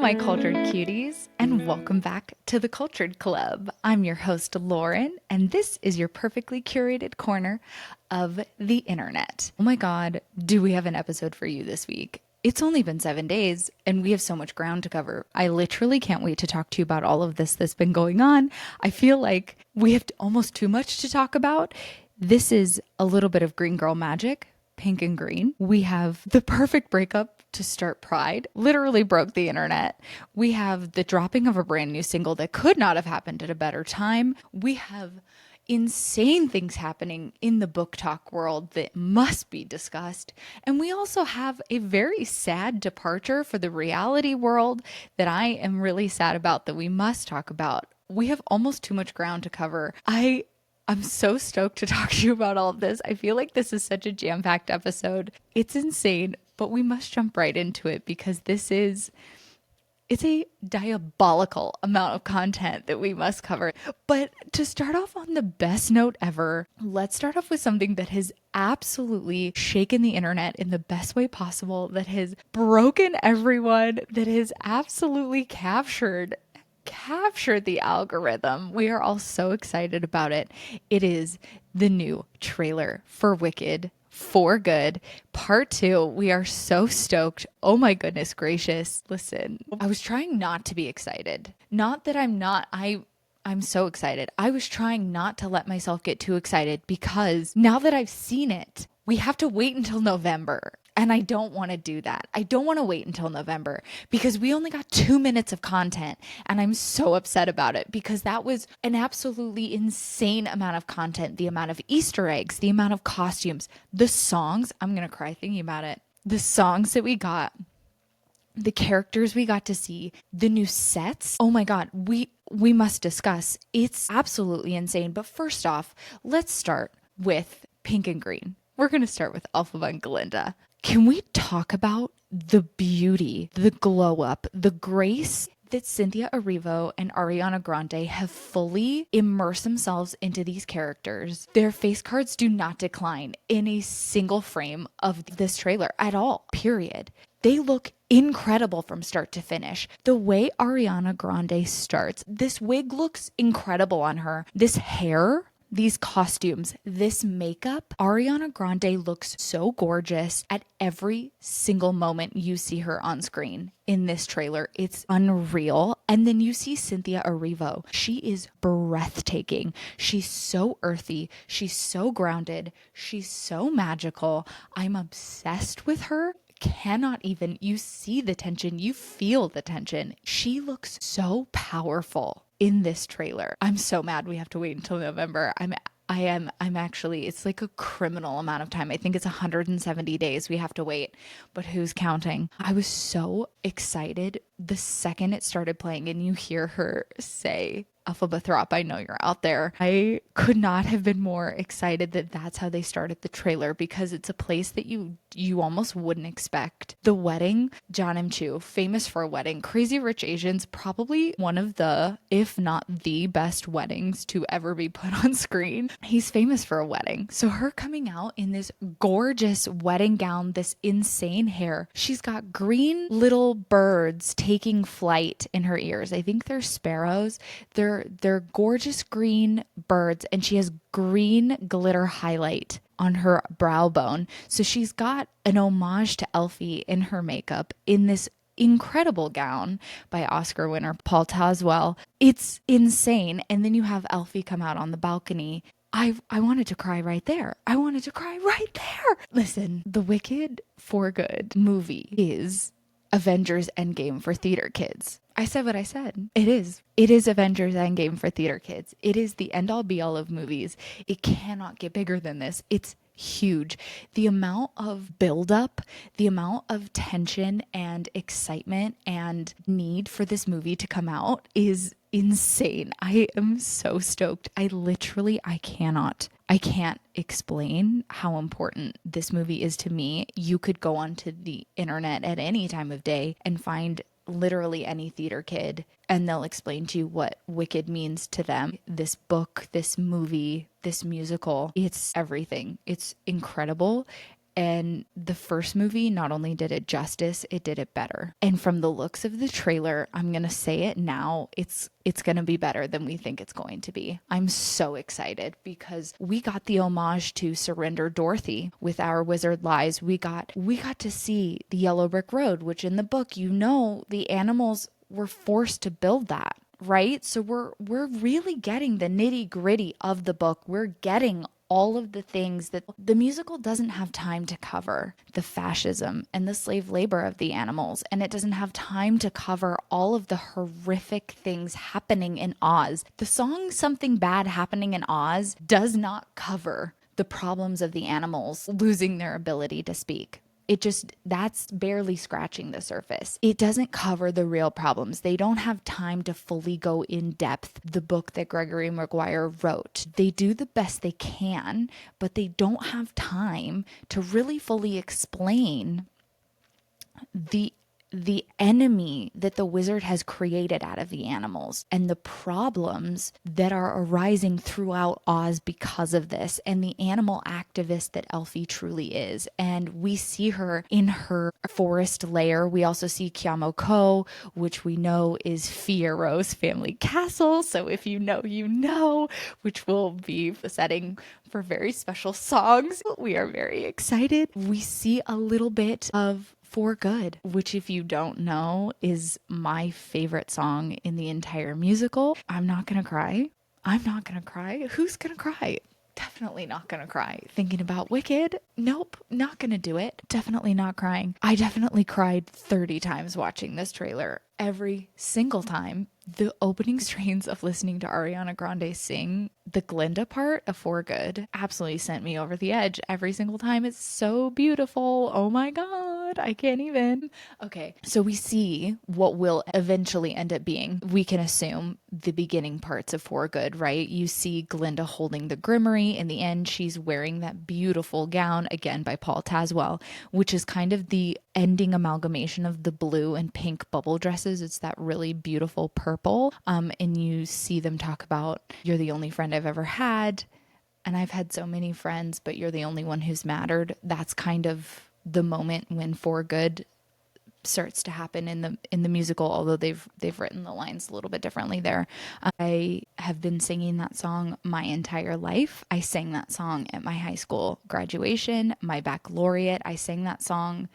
my cultured cuties, and welcome back to the Cultured Club. I'm your host, Lauren, and this is your perfectly curated corner of the internet. Oh my God, do we have an episode for you this week? It's only been 7 days, and we have so much ground to cover. I literally can't wait to talk to you about all of this that's been going on. I feel like we have almost too much to talk about. This is a little bit of Green Girl magic. Pink and green. We have the perfect breakup to start Pride. Literally broke the internet. We have the dropping of a brand new single that could not have happened at a better time. We have insane things happening in the BookTok world that must be discussed. And we also have a very sad departure for the reality world that I am really sad about that we must talk about. We have almost too much ground to cover. I'm so stoked to talk to you about all of this. I feel like this is such a jam-packed episode. It's insane, but we must jump right into it because it's a diabolical amount of content that we must cover. But to start off on the best note ever, let's start off with something that has absolutely shaken the internet in the best way possible, that has broken everyone, that has absolutely captured the algorithm. We are all so excited about it. It is the new trailer for Wicked for Good Part 2. We are so stoked. Oh my goodness gracious. Listen, I was trying not to be excited. Not that I'm not. I'm so excited. I was trying not to let myself get too excited because now that I've seen it, we have to wait until November. And I don't want to do that. I don't want to wait until November because we only got 2 minutes of content. And I'm so upset about it because that was an absolutely insane amount of content. The amount of Easter eggs, the amount of costumes, the songs. I'm going to cry thinking about it. The songs that we got, the characters we got to see, the new sets. Oh my God, we must discuss. It's absolutely insane. But first off, let's start with Pink and Green. We're going to start with Elphaba and Glinda. Can we talk about the beauty, the glow up, the grace that Cynthia Erivo and Ariana Grande have fully immersed themselves into these characters? Their face cards do not decline in a single frame of this trailer at all, period. They look incredible from start to finish. The way Ariana Grande starts, this wig looks incredible on her. This hair, these costumes, this makeup, Ariana Grande looks so gorgeous at every single moment you see her on screen in this trailer. It's unreal. And then you see Cynthia Erivo. She is breathtaking. She's so earthy. She's so grounded. She's so magical. I'm obsessed with her. Cannot even, you see the tension, you feel the tension. She looks so powerful in this trailer. I'm so mad we have to wait until November. I'm actually, it's like a criminal amount of time. I think it's 170 days we have to wait, but who's counting? I was so excited the second it started playing and you hear her say, Elphaba Throp, I know you're out there. I could not have been more excited that that's how they started the trailer because it's a place that you almost wouldn't expect. The wedding, John M. Chu, famous for a wedding. Crazy Rich Asians, probably one of the, if not the best weddings to ever be put on screen. He's famous for a wedding. So her coming out in this gorgeous wedding gown, this insane hair. She's got green little birds taking flight in her ears. I think they're sparrows. They're gorgeous green birds, and she has green glitter highlight on her brow bone. So she's got an homage to Elfie in her makeup in this incredible gown by Oscar winner Paul Tazwell. It's insane. And then you have Elfie come out on the balcony. I wanted to cry right there. I wanted to cry right there. Listen, the Wicked for Good movie is Avengers Endgame for theater kids. I said what I said. It is. It is Avengers Endgame for theater kids. It is the end all be all of movies. It cannot get bigger than this. It's huge. The amount of buildup, the amount of tension and excitement and need for this movie to come out is insane. I am so stoked. I can't explain how important this movie is to me. You could go onto the internet at any time of day and find literally any theater kid and they'll explain to you what Wicked means to them. This book, this movie, this musical, it's everything. It's incredible. And the first movie not only did it justice, it did it better. And from the looks of the trailer, I'm going to say it now, it's going to be better than we think it's going to be. I'm so excited because we got the homage to Surrender Dorothy with Our Wizard Lies. We got to see the Yellow Brick Road, which in the book, the animals were forced to build that, right? So we're really getting the nitty-gritty of the book. We're getting all of the things that the musical doesn't have time to cover: the fascism and the slave labor of the animals. And it doesn't have time to cover all of the horrific things happening in Oz. The song Something Bad Happening in Oz does not cover the problems of the animals losing their ability to speak. That's barely scratching the surface. It doesn't cover the real problems. They don't have time to fully go in depth. The book that Gregory Maguire wrote, they do the best they can, but they don't have time to really fully explain the enemy that the wizard has created out of the animals and the problems that are arising throughout Oz because of this, and the animal activist that Elfie truly is. And we see her in her forest lair. We also see Kiamo Ko, which we know is Fiero's family castle. So if you know, which will be the setting for very special songs. We are very excited. We see a little bit of For Good, which, if you don't know, is my favorite song in the entire musical. I'm not gonna cry. Who's gonna cry? Definitely not gonna cry. Thinking about Wicked? Nope, not gonna do it. Definitely not crying. I definitely cried 30 times watching this trailer. Every single time. The opening strains of listening to Ariana Grande sing the Glinda part of For Good absolutely sent me over the edge every single time. It's so beautiful. Oh my God, I can't even. Okay, so we see what will eventually end up being, we can assume, the beginning parts of For Good, right? You see Glinda holding the grimoire. In the end, she's wearing that beautiful gown, again by Paul Tazwell, which is kind of the ending amalgamation of the blue and pink bubble dresses. It's that really beautiful purple. And you see them talk about, you're the only friend I've ever had, and I've had so many friends, but you're the only one who's mattered. That's kind of the moment when For Good starts to happen in the musical, although they've written the lines a little bit differently there. I have been singing that song my entire life. I sang that song at my high school graduation, my baccalaureate. I sang that song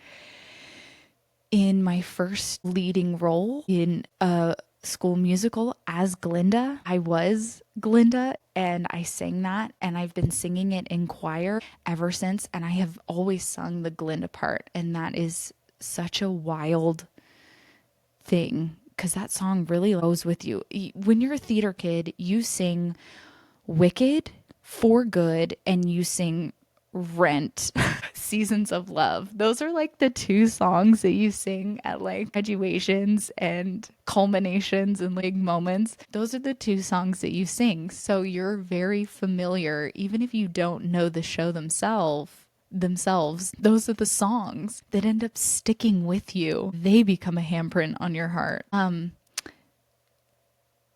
in my first leading role in a school musical as Glinda. I was Glinda and I sang that, and I've been singing it in choir ever since, and I have always sung the Glinda part, and that is such a wild thing because that song really goes with you. When you're a theater kid, you sing Wicked, For Good, and you sing Rent, Seasons of Love. Those are like the two songs that you sing at like graduations and culminations and like moments. Those are the two songs that you sing. So you're very familiar, even if you don't know the show themselves, those are the songs that end up sticking with you. They become a handprint on your heart.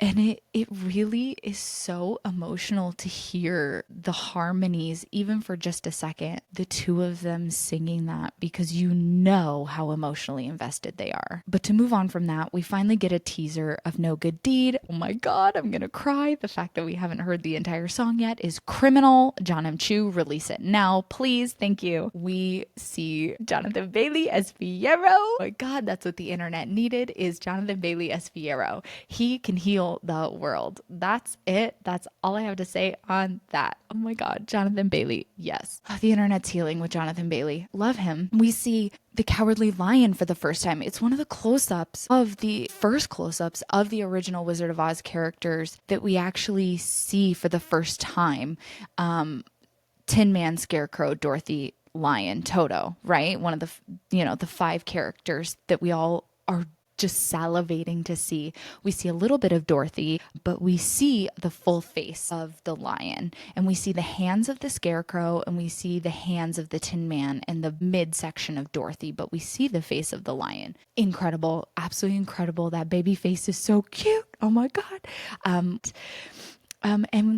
And it really is so emotional to hear the harmonies, even for just a second, the two of them singing that, because you know how emotionally invested they are. But to move on from that, we finally get a teaser of No Good Deed. Oh my God, I'm gonna cry. The fact that we haven't heard the entire song yet is criminal. John M. Chu, release it now, please. Thank you. We see Jonathan Bailey as Fiyero. Oh my God, that's what the internet needed, is Jonathan Bailey as Fiyero. He can heal the world. That's it. That's all I have to say on that. Oh my God, Jonathan Bailey. Yes. Oh, the internet's healing with Jonathan Bailey. Love him. We see the Cowardly Lion for the first time. It's one of the close-ups of the first close-ups of the original Wizard of Oz characters that we actually see for the first time. Tin Man, Scarecrow, Dorothy, Lion, Toto, right? One of the five characters that we all are just salivating to see. We see a little bit of Dorothy, but we see the full face of the lion, and we see the hands of the Scarecrow, and we see the hands of the Tin Man and the midsection of Dorothy, but we see the face of the lion. Incredible. Absolutely incredible. That baby face is so cute. Oh my God. And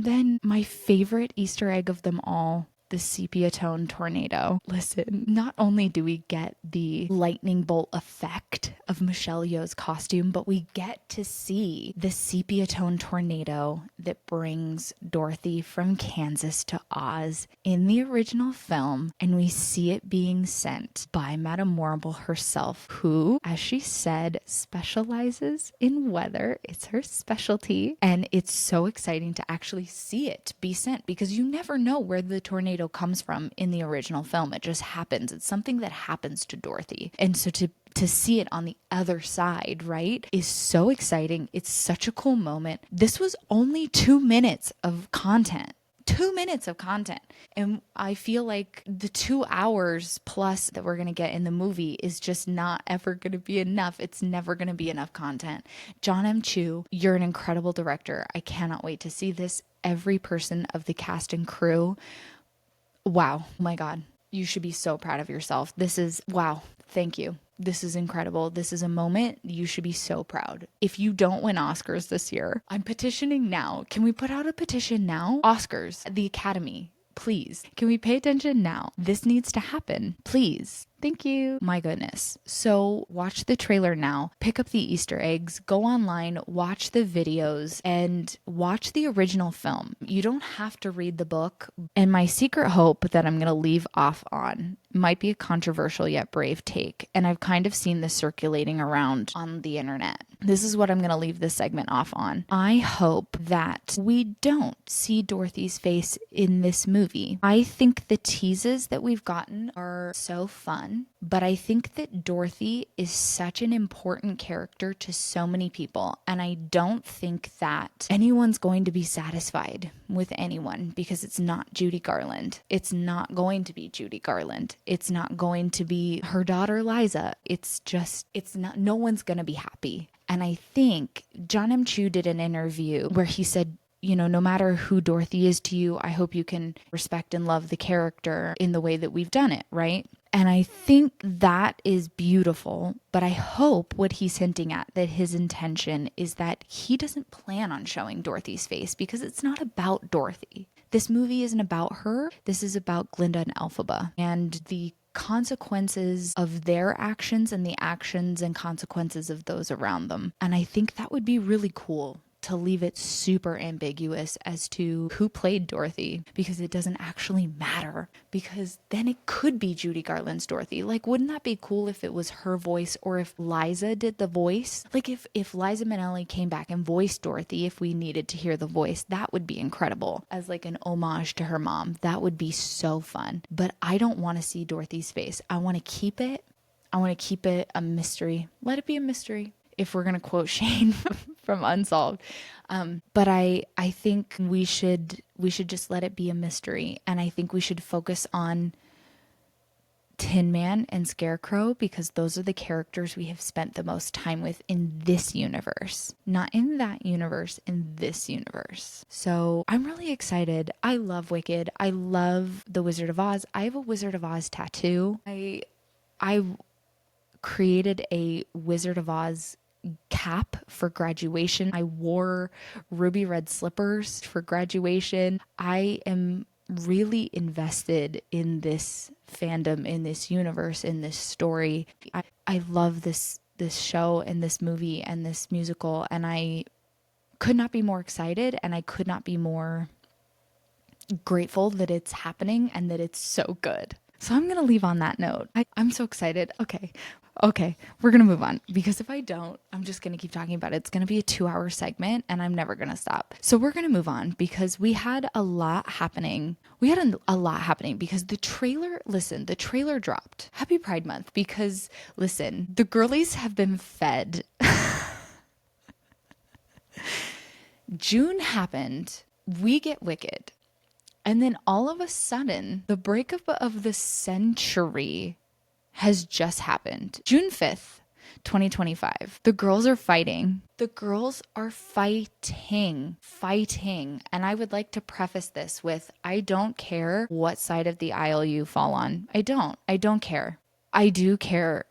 then my favorite Easter egg of them all the sepia tone tornado. Listen, not only do we get the lightning bolt effect of Michelle Yeoh's costume, but we get to see the sepia tone tornado that brings Dorothy from Kansas to Oz in the original film, and we see it being sent by Madame Morrible herself, who, as she said, specializes in weather. It's her specialty, and it's so exciting to actually see it be sent, because you never know where the tornado comes from in the original film. It just happens. It's something that happens to Dorothy. And so to see it on the other side, right, is so exciting. It's such a cool moment. This was only 2 minutes of content. 2 minutes of content. And I feel like the 2 hours plus that we're going to get in the movie is just not ever going to be enough. It's never going to be enough content. John M. Chu, you're an incredible director. I cannot wait to see this. Every person of the cast and crew. Wow. Oh my God. You should be so proud of yourself. This is, wow. Thank you. This is incredible. This is a moment you should be so proud. If you don't win Oscars this year, I'm petitioning now. Can we put out a petition now? Oscars, the Academy, please. Can we pay attention now? This needs to happen. Please. Thank you. My goodness. So watch the trailer now, pick up the Easter eggs, go online, watch the videos, and watch the original film. You don't have to read the book. And my secret hope that I'm going to leave off on might be a controversial yet brave take. And I've kind of seen this circulating around on the internet. This is what I'm going to leave this segment off on. I hope that we don't see Dorothy's face in this movie. I think the teases that we've gotten are so fun, but I think that Dorothy is such an important character to so many people, and I don't think that anyone's going to be satisfied with anyone, because it's not Judy Garland. It's not going to be Judy Garland. It's not going to be her daughter Liza. It's not, no one's going to be happy. And I think John M. Chu did an interview where he said, you know, no matter who Dorothy is to you, I hope you can respect and love the character in the way that we've done it, right? And I think that is beautiful, but I hope what he's hinting at, that his intention is that he doesn't plan on showing Dorothy's face, because it's not about Dorothy. This movie isn't about her. This is about Glinda and Elphaba and the consequences of their actions and the actions and consequences of those around them. And I think that would be really cool to leave it super ambiguous as to who played Dorothy, because it doesn't actually matter, because then it could be Judy Garland's Dorothy. Like, wouldn't that be cool if it was her voice, or if Liza did the voice? Like if Liza Minnelli came back and voiced Dorothy, if we needed to hear the voice, that would be incredible as like an homage to her mom. That would be so fun. But I don't want to see Dorothy's face. I want to keep it a mystery. Let it be a mystery, if we're going to quote Shane from Unsolved. But I think we should just let it be a mystery. And I think we should focus on Tin Man and Scarecrow, because those are the characters we have spent the most time with in this universe. Not in that universe, in this universe. So I'm really excited. I love Wicked. I love The Wizard of Oz. I have a Wizard of Oz tattoo. I created a Wizard of Oz cap for graduation. I wore ruby red slippers for graduation. I am really invested in this fandom, in this universe, in this story. I love this show and this movie and this musical, and I could not be more excited, and I could not be more grateful that it's happening and that it's so good. So I'm going to leave on that note. I'm so excited. Okay, we're going to move on, because if I don't, I'm just going to keep talking about it. It's going to be a 2-hour segment and I'm never going to stop. So we're going to move on, because we had a lot happening. Because the trailer dropped. Happy Pride Month, because listen, the girlies have been fed. June happened. We get Wicked. And then all of a sudden, the breakup of the century has just happened. June 5th, 2025. The girls are fighting. And I would like to preface this with, I don't care what side of the aisle you fall on. I don't care. I do care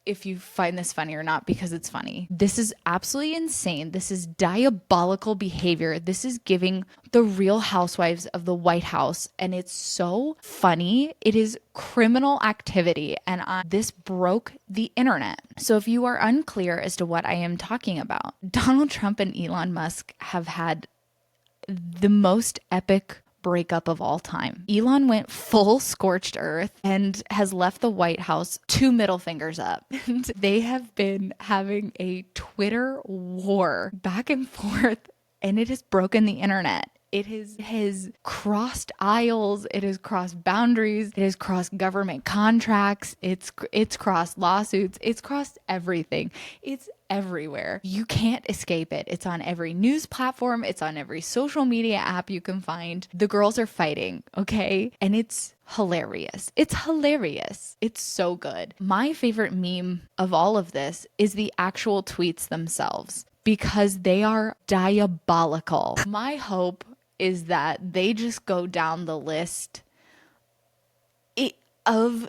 if you find this funny or not, because it's funny. This is absolutely insane. This is diabolical behavior. This is giving the Real Housewives of the White House, and it's so funny. It is criminal activity, and this broke the internet. So if you are unclear as to what I am talking about, Donald Trump and Elon Musk have had the most epic breakup of all time. Elon went full scorched earth and has left the White House 2 middle fingers up. And they have been having a Twitter war back and forth, and it has broken the internet. It has crossed aisles. It has crossed boundaries. It has crossed government contracts. It's crossed lawsuits. It's crossed everything. It's everywhere. You can't escape it. It's on every news platform. It's on every social media app you can find. The girls are fighting, okay? And it's hilarious. It's hilarious. It's so good. My favorite meme of all of this is the actual tweets themselves, because they are diabolical. My hope is that they just go down the list of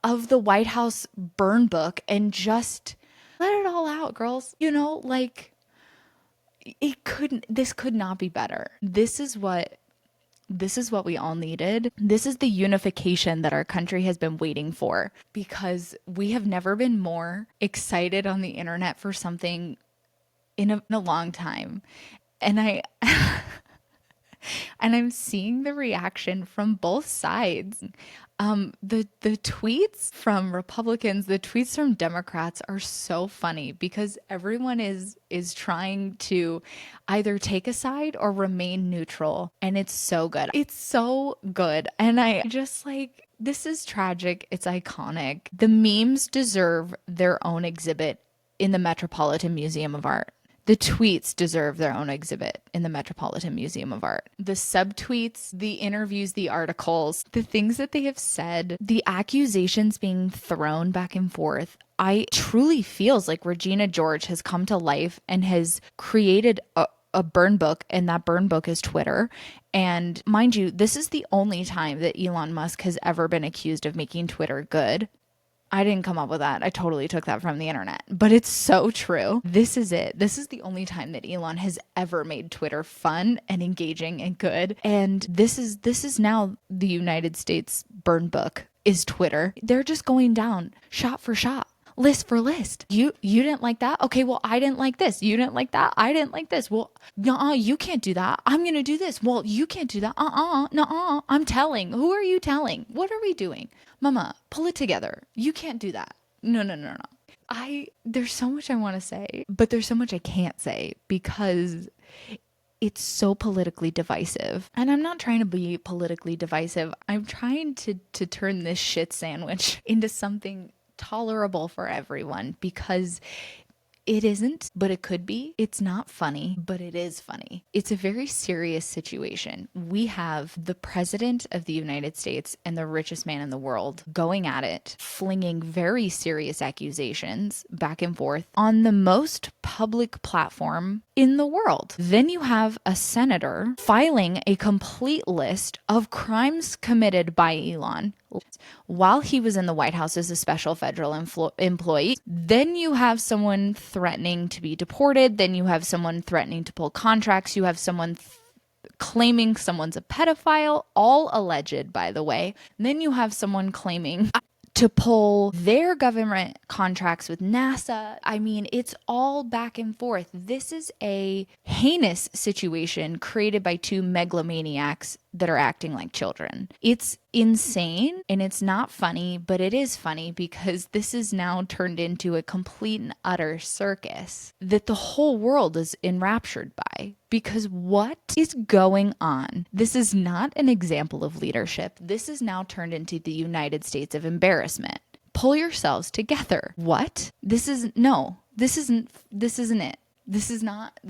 the White House burn book and just let it all out, girls. You know, like, this could not be better. This is what we all needed. This is the unification that our country has been waiting for, because we have never been more excited on the internet for something in a long time. And and I'm seeing the reaction from both sides. The tweets from Republicans, the tweets from Democrats are so funny, because everyone is trying to either take a side or remain neutral. And it's so good. It's so good. And I just like, this is tragic. It's iconic. The memes deserve their own exhibit in the Metropolitan Museum of Art. The tweets deserve their own exhibit in the Metropolitan Museum of Art. The subtweets, the interviews, the articles, the things that they have said, the accusations being thrown back and forth. I truly feels like Regina George has come to life and has created a burn book, and that burn book is Twitter. And mind you, this is the only time that Elon Musk has ever been accused of making Twitter good. I didn't come up with that. I totally took that from the internet, but it's so true. This is it. This is the only time that Elon has ever made Twitter fun and engaging and good. And this is now the United States burn book is Twitter. They're just going down shot for shot, list for list. You didn't like that? Okay, well, I didn't like this. You didn't like that? I didn't like this. Well, you can't do that. I'm going to do this. Well, you can't do that. I'm telling. Who are you telling? What are we doing? Mama, pull it together. You can't do that. No. There's so much I want to say, but there's so much I can't say, because it's so politically divisive. And I'm not trying to be politically divisive. I'm trying to turn this shit sandwich into something tolerable for everyone, because it isn't, but it could be. It's not funny, but it is funny. It's a very serious situation. We have the president of the United States and the richest man in the world going at it, flinging very serious accusations back and forth on the most public platform in the world. Then you have a senator filing a complete list of crimes committed by Elon while he was in the White House as a special federal employee. Then you have someone threatening to be deported. Then you have someone threatening to pull contracts. You have someone claiming someone's a pedophile, all alleged, by the way. And then you have someone claiming to pull their government contracts with NASA. I mean, it's all back and forth. This is a heinous situation created by 2 megalomaniacs that are acting like children. It's insane, and it's not funny, but it is funny, because this is now turned into a complete and utter circus that the whole world is enraptured by. Because what is going on? This is not an example of leadership. This is now turned into the United States of embarrassment. Pull yourselves together. What? This isn't it. This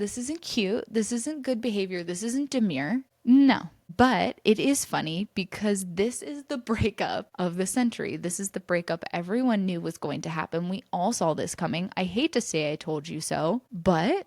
isn't cute. This isn't good behavior. This isn't demure. No. But it is funny, because this is the breakup of the century. This is the breakup everyone knew was going to happen. We all saw this coming. I hate to say I told you so, but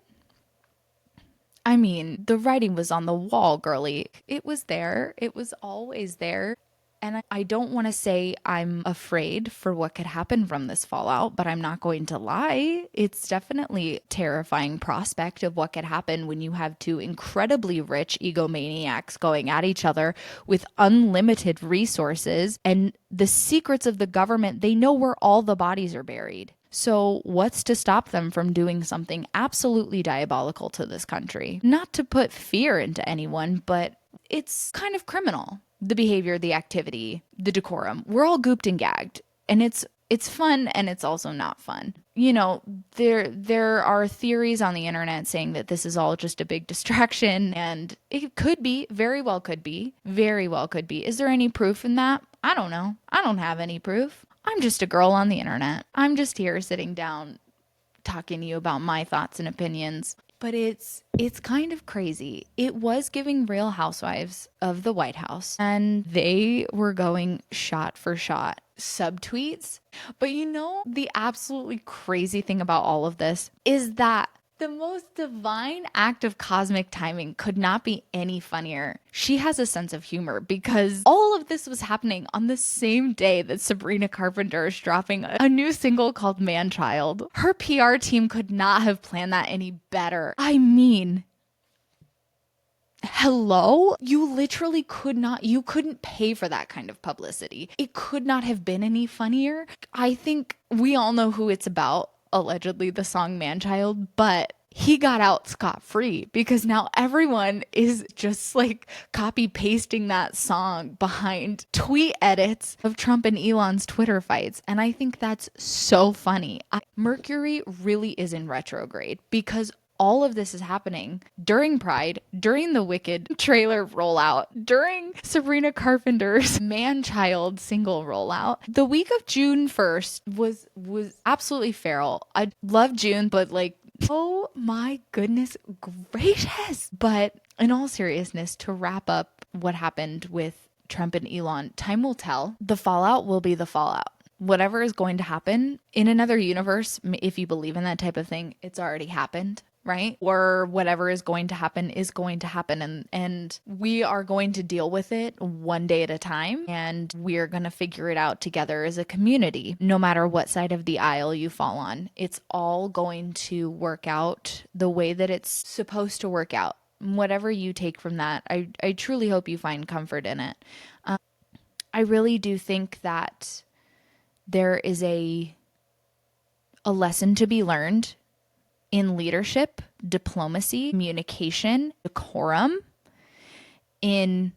I mean, the writing was on the wall, girly. It was there. It was always there. And I don't want to say I'm afraid for what could happen from this fallout, but I'm not going to lie. It's definitely a terrifying prospect of what could happen when you have two incredibly rich egomaniacs going at each other with unlimited resources and the secrets of the government. They know where all the bodies are buried. So what's to stop them from doing something absolutely diabolical to this country? Not to put fear into anyone, but it's kind of criminal. The behavior, the activity, the decorum. We're all gooped and gagged. And it's fun and it's also not fun. You know, there are theories on the internet saying that this is all just a big distraction, and it could be, very well could be, very well could be. Is there any proof in that? I don't know. I don't have any proof. I'm just a girl on the internet. I'm just here sitting down talking to you about my thoughts and opinions. But it's kind of crazy. It was giving Real Housewives of the White House, and they were going shot for shot. Subtweets. But you know, the absolutely crazy thing about all of this is that the most divine act of cosmic timing could not be any funnier. She has a sense of humor because all of this was happening on the same day that Sabrina Carpenter is dropping a new single called Manchild. Her PR team could not have planned that any better. I mean, hello? You literally you couldn't pay for that kind of publicity. It could not have been any funnier. I think we all know who it's about. Allegedly the song Manchild, but he got out scot-free because now everyone is just like copy pasting that song behind tweet edits of Trump and Elon's Twitter fights. And I think that's so funny. Mercury really is in retrograde because all of this is happening during Pride, during the Wicked trailer rollout, during Sabrina Carpenter's Manchild single rollout. The week of June 1st was absolutely feral. I love June, but like, oh my goodness gracious. But in all seriousness, to wrap up what happened with Trump and Elon, time will tell. The fallout will be the fallout. Whatever is going to happen in another universe, if you believe in that type of thing, it's already happened. Right? Or whatever is going to happen is going to happen. And we are going to deal with it one day at a time. And we're going to figure it out together as a community, no matter what side of the aisle you fall on. It's all going to work out the way that it's supposed to work out. Whatever you take from that, I truly hope you find comfort in it. I really do think that there is a lesson to be learned in leadership, diplomacy, communication, decorum, in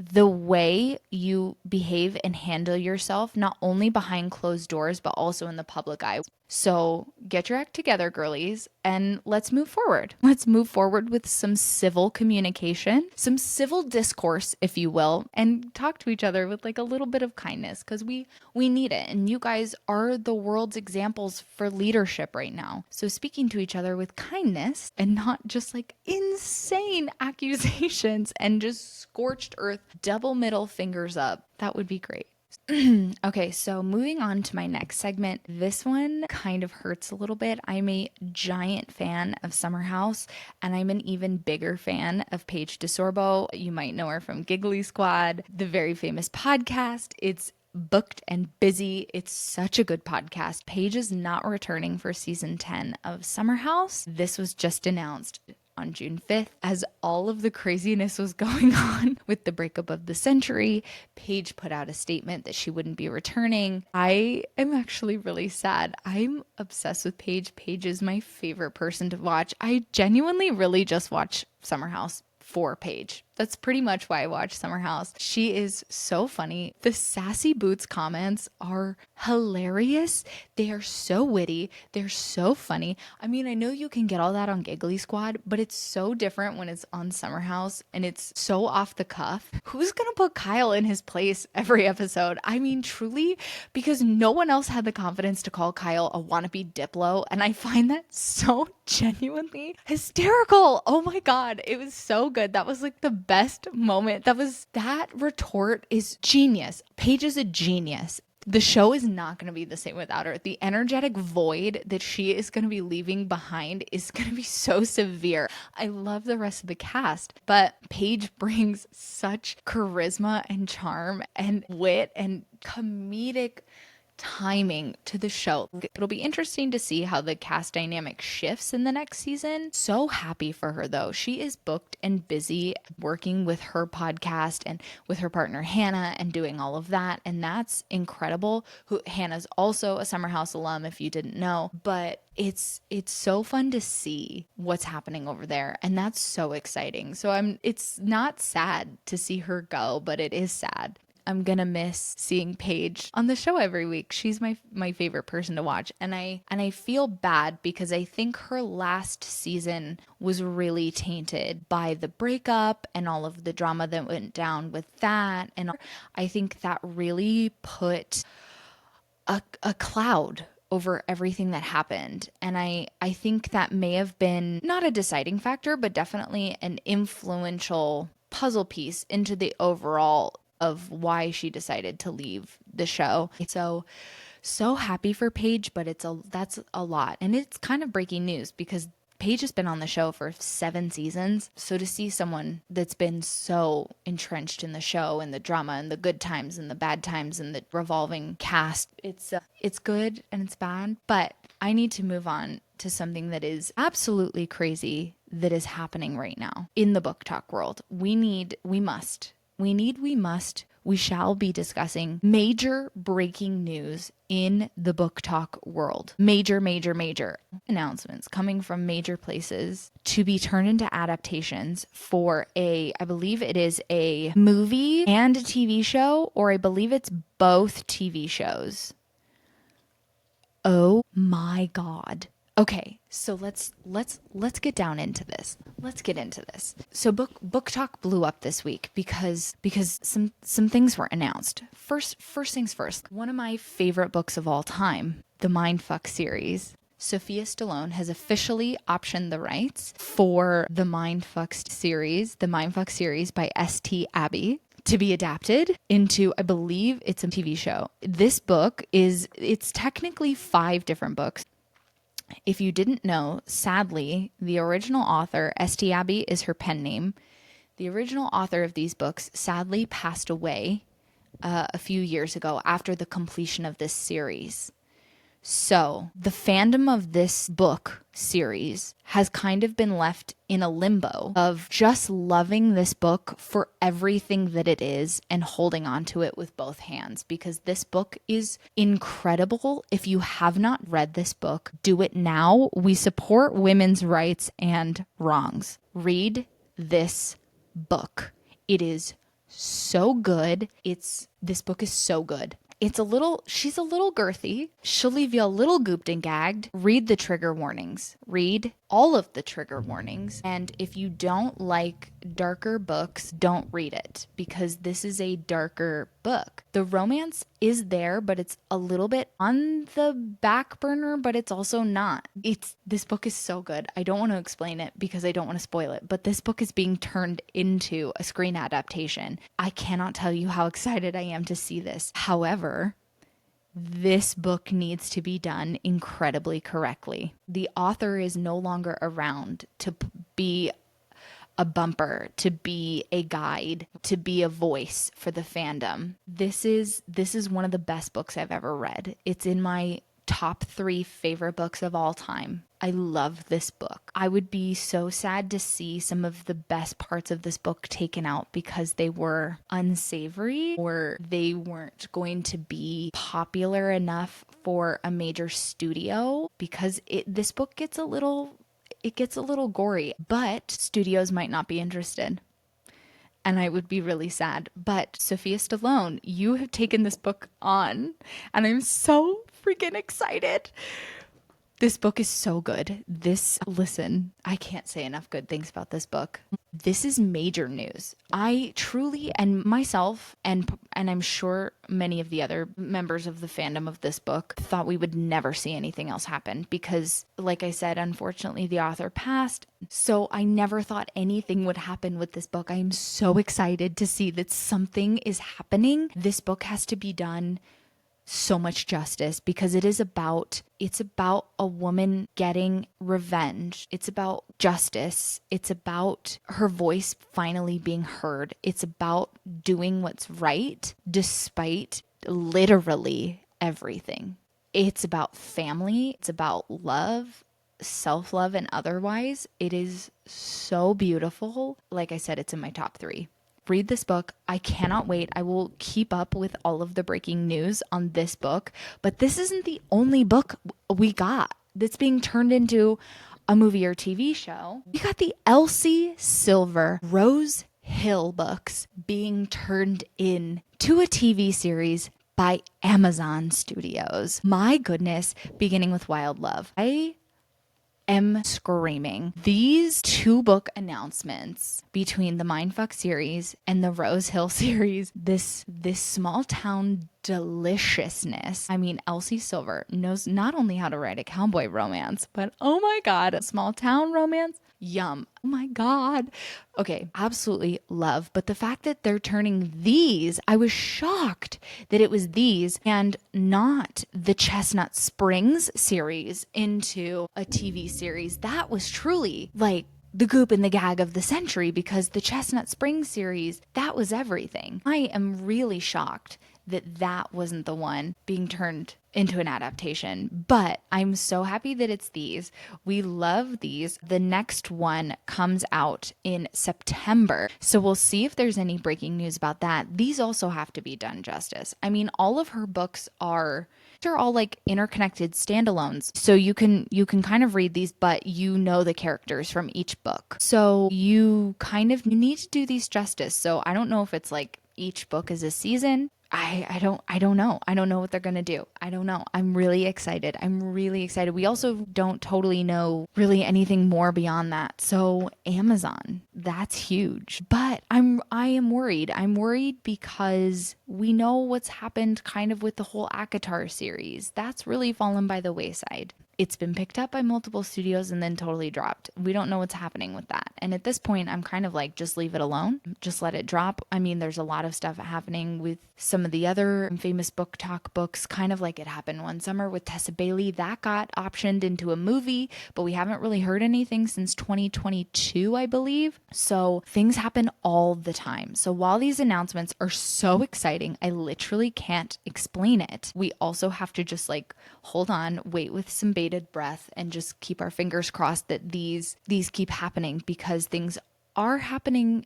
the way you behave and handle yourself, not only behind closed doors, but also in the public eye. So get your act together, girlies, and let's move forward. Let's move forward with some civil communication, some civil discourse, if you will, and talk to each other with like a little bit of kindness because we need it. And you guys are the world's examples for leadership right now. So speaking to each other with kindness and not just like insane accusations and just scorched earth, double middle fingers up, that would be great. Okay, so moving on to my next segment. This one kind of hurts a little bit. I'm a giant fan of Summer House, and I'm an even bigger fan of Paige DeSorbo. You might know her from Giggly Squad, the very famous podcast. It's Booked and Busy. It's such a good podcast. Paige is not returning for season 10 of Summer House. This was just announced on June 5th. As all of the craziness was going on with the breakup of the century, Paige put out a statement that she wouldn't be returning. I am actually really sad. I'm obsessed with Paige. Paige is my favorite person to watch. I genuinely really just watch Summer House for Paige. That's pretty much why I watch Summer House. She is so funny. The Sassy Boots comments are hilarious. They are so witty. They're so funny. I mean, I know you can get all that on Giggly Squad, but it's so different when it's on Summer House and it's so off the cuff. Who's gonna put Kyle in his place every episode? I mean, truly, because no one else had the confidence to call Kyle a wannabe Diplo, and I find that so genuinely hysterical. Oh my God, it was so good. That was like the best moment. That retort is genius. Paige is a genius. The show is not going to be the same without her. The energetic void that she is going to be leaving behind is going to be so severe. I love the rest of the cast, but Paige brings such charisma and charm and wit and comedic timing to the show. It'll be interesting to see how the cast dynamic shifts in the next season. So happy for her though. She is booked and busy working with her podcast and with her partner Hannah and doing all of that, and that's incredible. Hannah's also a Summer House alum if you didn't know, but it's so fun to see what's happening over there, and that's so exciting. So it's not sad to see her go, but it is sad. I'm gonna miss seeing Paige on the show every week. She's my favorite person to watch. And I feel bad because I think her last season was really tainted by the breakup and all of the drama that went down with that. And I think that really put a cloud over everything that happened. And I think that may have been not a deciding factor, but definitely an influential puzzle piece into the overall of why she decided to leave the show. So happy for Paige, but that's a lot. And it's kind of breaking news because Paige has been on the show for 7 seasons. So to see someone that's been so entrenched in the show and the drama and the good times and the bad times and the revolving cast, it's good and it's bad. But I need to move on to something that is absolutely crazy that is happening right now in the BookTok world. We shall be discussing major breaking news in the BookTok world. Major announcements coming from major places to be turned into adaptations for I believe it is a movie and a TV show, or I believe it's both TV shows. Oh my God. Okay, so let's get down into this. Let's get into this. So BookTok blew up this week because some things were announced. First things first. One of my favorite books of all time, the Mindfuck series. Sophia Stallone has officially optioned the rights for the Mindfuck series by St. Abbey to be adapted into, I believe it's a TV show. This book it's technically 5 different books. If you didn't know, sadly, the original author, St. Abbey is her pen name. The original author of these books sadly passed away a few years ago after the completion of this series. So the fandom of this book series has kind of been left in a limbo of just loving this book for everything that it is and holding on to it with both hands, because this book is incredible. If you have not read this book, do it now. We support women's rights and wrongs. Read this book. It is so good. This book is so good. She's a little girthy. She'll leave you a little gooped and gagged. Read the trigger warnings. Read all of the trigger warnings. And if you don't like darker books, don't read it, because this is a darker book. The romance is there, but it's a little bit on the back burner, but it's also not. This book is so good. I don't want to explain it because I don't want to spoil it, but this book is being turned into a screen adaptation. I cannot tell you how excited I am to see this. However, this book needs to be done incredibly correctly. The author is no longer around to be a bumper, to be a guide, to be a voice for the fandom. This is one of the best books I've ever read. It's in my top 3 favorite books of all time. I love this book. I would be so sad to see some of the best parts of this book taken out because they were unsavory or they weren't going to be popular enough for a major studio, because this book gets a little gory, but studios might not be interested. And I would be really sad. But Sophia Stallone, you have taken this book on, and I'm so freaking excited. This book is so good. Listen, I can't say enough good things about this book. This is major news. I truly, and myself, and I'm sure many of the other members of the fandom of this book thought we would never see anything else happen because, like I said, unfortunately the author passed. So I never thought anything would happen with this book. I am so excited to see that something is happening. This book has to be done so much justice because it's about a woman getting revenge. It's about justice. It's about her voice finally being heard. It's about doing what's right despite literally everything. It's about family. It's about love, self-love, and otherwise. It is so beautiful. Like I said, it's in my top 3. Read this book. I cannot wait. I will keep up with all of the breaking news on this book, but this isn't the only book we got that's being turned into a movie or TV show. We got the Elsie Silver Rose Hill books being turned into a TV series by Amazon Studios. My goodness, beginning with Wild Love. I am screaming. These 2 book announcements between the Mindfuck series and the Rose Hill series, this small town deliciousness. I mean, Elsie Silver knows not only how to write a cowboy romance, but oh my God, a small town romance. Yum. Oh my God. Okay, absolutely love. But the fact that they're turning these, I was shocked that it was these and not the Chestnut Springs series into a TV series. That was truly like the goop and the gag of the century because the Chestnut Springs series, that was everything. I am really shocked that wasn't the one being turned into an adaptation, but I'm so happy that it's these. We love these. The next one comes out in September, so we'll see if there's any breaking news about that. These also have to be done justice. I mean, all of her books they're all like interconnected standalones. So you can kind of read these, but you know the characters from each book. So you need to do these justice. So I don't know if it's like each book is a season. I don't know. I don't know what they're going to do. I don't know. I'm really excited. We also don't totally know really anything more beyond that. So Amazon, that's huge. But I am worried. I'm worried because we know what's happened kind of with the whole ACOTAR series. That's really fallen by the wayside. It's been picked up by multiple studios and then totally dropped. We don't know what's happening with that. And at this point, I'm kind of like, just leave it alone. Just let it drop. I mean, there's a lot of stuff happening with some of the other famous BookTok books, kind of like it happened one summer with Tessa Bailey. That got optioned into a movie, but we haven't really heard anything since 2022, I believe. So things happen all the time. So while these announcements are so exciting, I literally can't explain it. We also have to just like hold on, wait with some bated breath, and just keep our fingers crossed that these keep happening because things are happening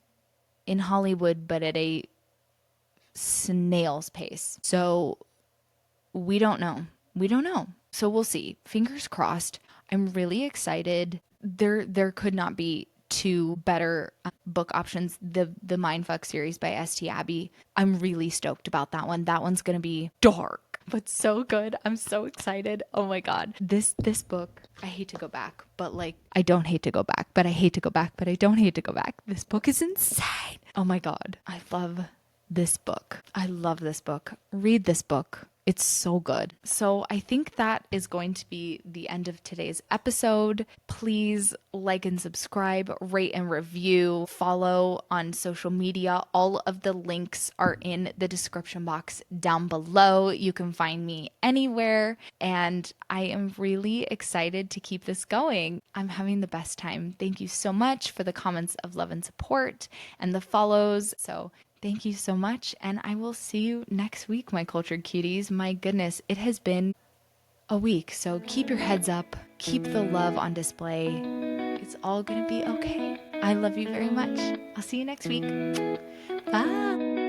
in Hollywood, but at a snail's pace. So we don't know. So we'll see. Fingers crossed. I'm really excited. There could not be 2 better book options. The Mindfuck series by St. Abbey. I'm really stoked about that one. That one's going to be dark, but so good. I'm so excited. Oh my God. This book, I hate to go back, but like, I don't hate to go back, but I hate to go back, but I don't hate to go back. This book is insane. Oh my God. I love this book. Read this book. It's so good. So I think that is going to be the end of today's episode. Please like and subscribe, rate and review, follow on social media. All of the links are in the description box down below. You can find me anywhere, and I am really excited to keep this going. I'm having the best time. Thank you so much for the comments of love and support and the follows. So thank you so much, and I will see you next week, my cultured cuties. My goodness, it has been a week, so keep your heads up, keep the love on display. It's all gonna be okay. I love you very much. I'll see you next week. Bye.